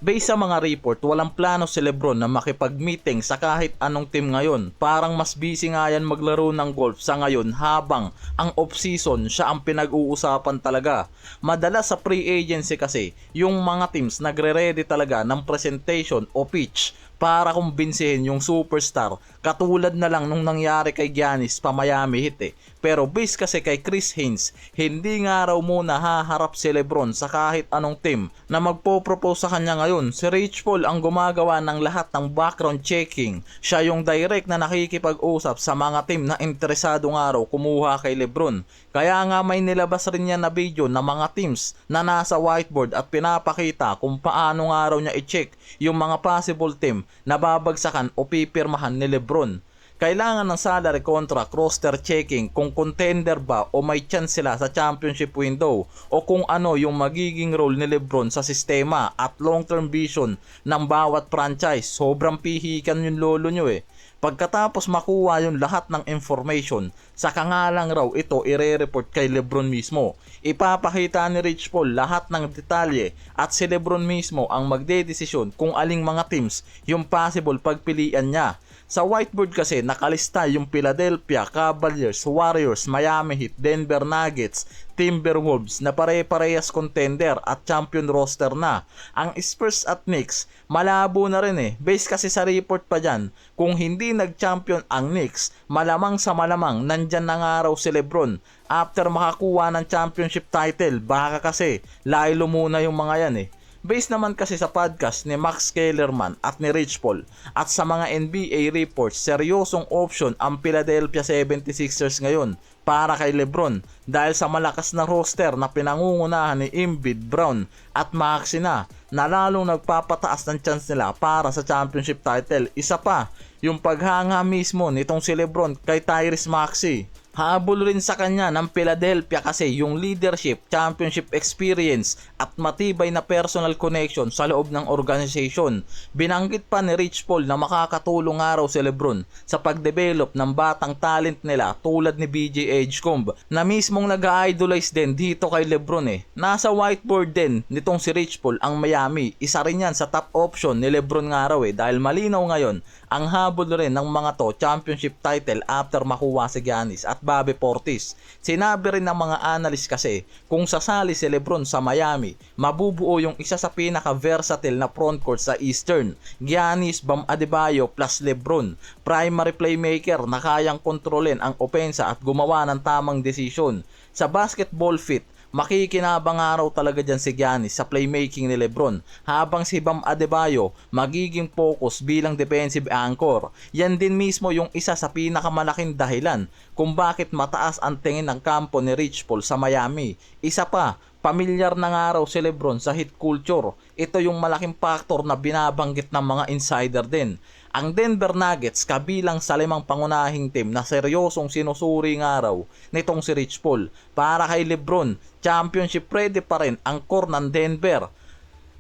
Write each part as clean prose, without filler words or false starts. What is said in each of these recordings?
Base sa mga report, walang plano si Lebron na makipag-meeting sa kahit anong team ngayon. Parang mas busy nga yan maglaro ng golf sa ngayon habang ang off-season siya ang pinag-uusapan talaga. Madalas sa free agency kasi, yung mga teams nagre-ready talaga ng presentation o pitch para kumbinsihin yung superstar. Katulad na lang nung nangyari kay Giannis pa Miami Heat eh. Pero base kasi kay Chris Haynes, hindi nga raw muna haharap si Lebron sa kahit anong team na magpo-propose sa kanya ngayon. Si Rich Paul ang gumagawa ng lahat ng background checking. Siya yung direct na nakikipag-usap sa mga team na interesado nga raw kumuha kay Lebron. Kaya nga may nilabas rin yan na video ng mga teams na nasa whiteboard at pinapakita kung paano nga raw niya i-check yung mga possible team na babagsakan o pipirmahan ni Lebron. Kailangan ng salary contract, roster checking, kung contender ba o may chance sila sa championship window o kung ano yung magiging role ni Lebron sa sistema at long-term vision ng bawat franchise. Sobrang pihikan yung lolo nyo eh. Pagkatapos makuha yung lahat ng information, saka nga lang raw ito ire-report kay Lebron mismo. Ipapakita ni Rich Paul lahat ng detalye at si Lebron mismo ang magdedesisyon kung aling mga teams yung possible pagpilian niya. Sa whiteboard kasi nakalista yung Philadelphia, Cavaliers, Warriors, Miami Heat, Denver Nuggets, Timberwolves na pare-parehas contender at champion roster na. Ang Spurs at Knicks malabo na rin eh. Base kasi sa report pa dyan, kung hindi nag-champion ang Knicks, malamang sa malamang nandyan na nga raw si Lebron after makakuha ng championship title. Baka kasi laylo muna yung mga yan eh. Based naman kasi sa podcast ni Max Kellerman at ni Rich Paul at sa mga NBA reports, seryosong option ang Philadelphia 76ers ngayon para kay Lebron dahil sa malakas na roster na pinangungunahan ni Embiid, Brown at Maxey na lalong nagpapataas ng chance nila para sa championship title. Isa pa, yung paghanga mismo nitong si Lebron kay Tyrese Maxey. Habol rin sa kanya ng Philadelphia kasi yung leadership, championship experience at matibay na personal connection sa loob ng organisasyon. Binanggit pa ni Rich Paul na makakatulong nga raw si Lebron sa pagdevelop ng batang talent nila tulad ni BJ Edgecomb na mismong nag-idolize din dito kay Lebron eh. Nasa whiteboard din nitong si Rich Paul ang Miami. Isa rin yan sa top option ni Lebron nga raw eh dahil malinaw ngayon ang habol rin ng mga to championship title after makuha si Giannis at Bobby Portis. Sinabi rin ng mga analyst kasi kung sasali si Lebron sa Miami, mabubuo yung isa sa pinaka-versatile na frontcourt sa Eastern. Giannis, Bam Adebayo plus Lebron, primary playmaker na kayang kontrolin ang opensa at gumawa ng tamang desisyon. Sa basketball fit, makikinabang araw talaga dyan si Giannis sa playmaking ni Lebron habang si Bam Adebayo magiging focus bilang defensive anchor. Yan din mismo yung isa sa pinakamalaking dahilan kung bakit mataas ang tingin ng kampo ni Rich Paul sa Miami. Isa pa, pamilyar na nga raw si Lebron sa Heat culture. Ito yung malaking factor na binabanggit ng mga insider din. Ang Denver Nuggets kabilang sa 5 pangunahing team na seryosong sinusuri nga raw nitong si Rich Paul. Para kay Lebron, championship ready pa rin ang core ng Denver.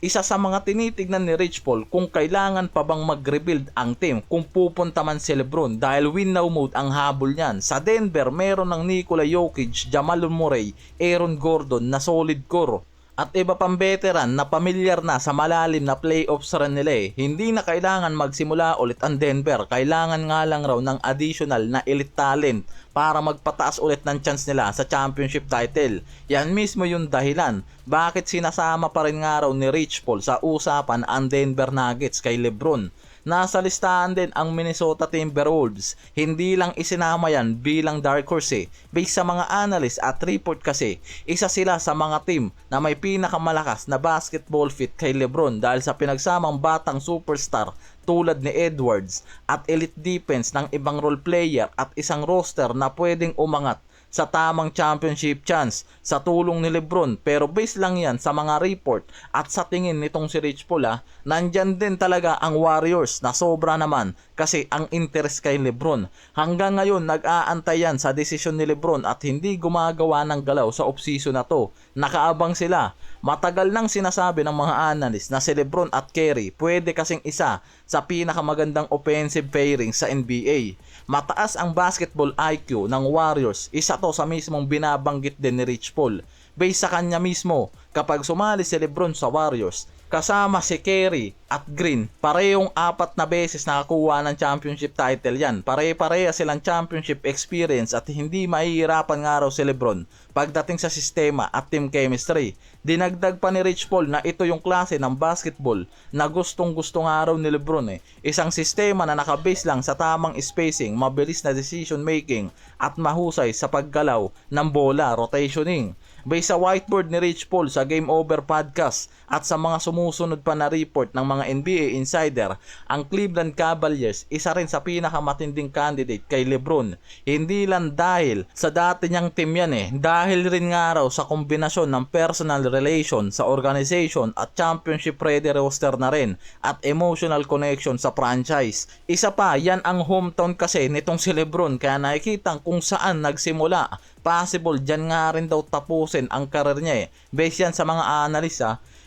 Isa sa mga tinitignan ni Rich Paul kung kailangan pa bang mag-rebuild ang team kung pupunta man si Lebron dahil win now mode ang habol niyan. Sa Denver, meron ng Nikola Jokic, Jamal Murray, Aaron Gordon na solid core. At iba pang veteran na pamilyar na sa malalim na playoffs run nila eh. Hindi na kailangan magsimula ulit ang Denver. Kailangan nga lang raw ng additional na elite talent para magpataas ulit ng chance nila sa championship title. Yan mismo yung dahilan bakit sinasama pa rin nga raw ni Rich Paul sa usapan ang Denver Nuggets kay Lebron. Nasa listahan din ang Minnesota Timberwolves. Hindi lang isinama yan bilang dark horse eh. Based sa mga analyst at report kasi, isa sila sa mga team na may pinakamalakas na basketball fit kay Lebron dahil sa pinagsamang batang superstar tulad ni Edwards at elite defense ng ibang role player at isang roster na pwedeng umangat sa tamang championship chance sa tulong ni Lebron. Pero base lang yan sa mga report at sa tingin nitong si Rich Paul nandyan din talaga ang Warriors na sobra naman kasi ang interest kay Lebron. Hanggang ngayon nag-aantay yan sa desisyon ni Lebron at hindi gumagawa ng galaw sa offseason na to. Nakaabang sila. Matagal nang sinasabi ng mga analyst na si Lebron at Curry pwede kasing isa sa pinakamagandang offensive pairing sa NBA. Mataas ang basketball IQ ng Warriors. Isa to sa mismong binabanggit din ni Rich Paul. Based sa kanya mismo, kapag sumali si Lebron sa Warriors, kasama si Curry at Green. Parehong 4 na beses nakakuha ng championship title yan. Pare-pareha silang championship experience at hindi mahihirapan nga raw si LeBron pagdating sa sistema at team chemistry. Dinagdag pa ni Rich Paul na ito yung klase ng basketball na gustong-gusto nga raw ni LeBron Isang sistema na nakabase lang sa tamang spacing, mabilis na decision making at mahusay sa paggalaw ng bola, rotationing. Based sa whiteboard ni Rich Paul sa Game Over Podcast at sa mga sumusunod pa na report ng mga NBA insider, ang Cleveland Cavaliers isa rin sa pinakamatinding candidate kay LeBron. Hindi lang dahil sa dati niyang team yan dahil rin nga raw sa kombinasyon ng personal relation sa organization at championship ready roster na rin at emotional connection sa franchise. Isa pa, yan ang hometown kasi nitong si LeBron kaya nakikita kung saan nagsimula. Possible dyan nga rin daw tapusin ang karir niya Based yan sa mga analyst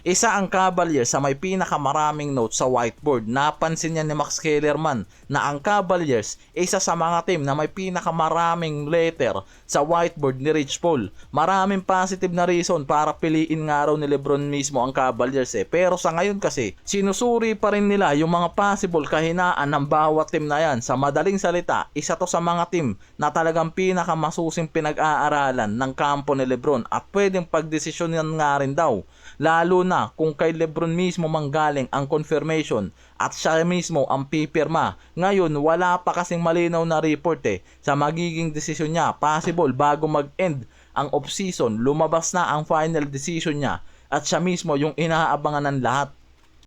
Isa ang Cavaliers sa may pinakamaraming notes sa whiteboard. Napansin niya ni Max Kellerman na ang Cavaliers isa sa mga team na may pinakamaraming letter sa whiteboard ni Rich Paul. Maraming positive na reason para piliin nga raw ni LeBron mismo ang Cavaliers Pero sa ngayon kasi, sinusuri pa rin nila yung mga possible kahinaan ng bawat team na yan. Sa madaling salita, isa to sa mga team na talagang pinakamasusing pinag-aaralan ng kampo ni LeBron at pwedeng pagdesisyonan nga rin daw. Lalo na kung kay LeBron mismo manggaling ang confirmation at siya mismo ang pipirma. Ngayon wala pa kasing malinaw na report sa magiging desisyon niya. Possible bago mag-end ang off-season lumabas na ang final decision niya at siya mismo yung inaabangan ng lahat.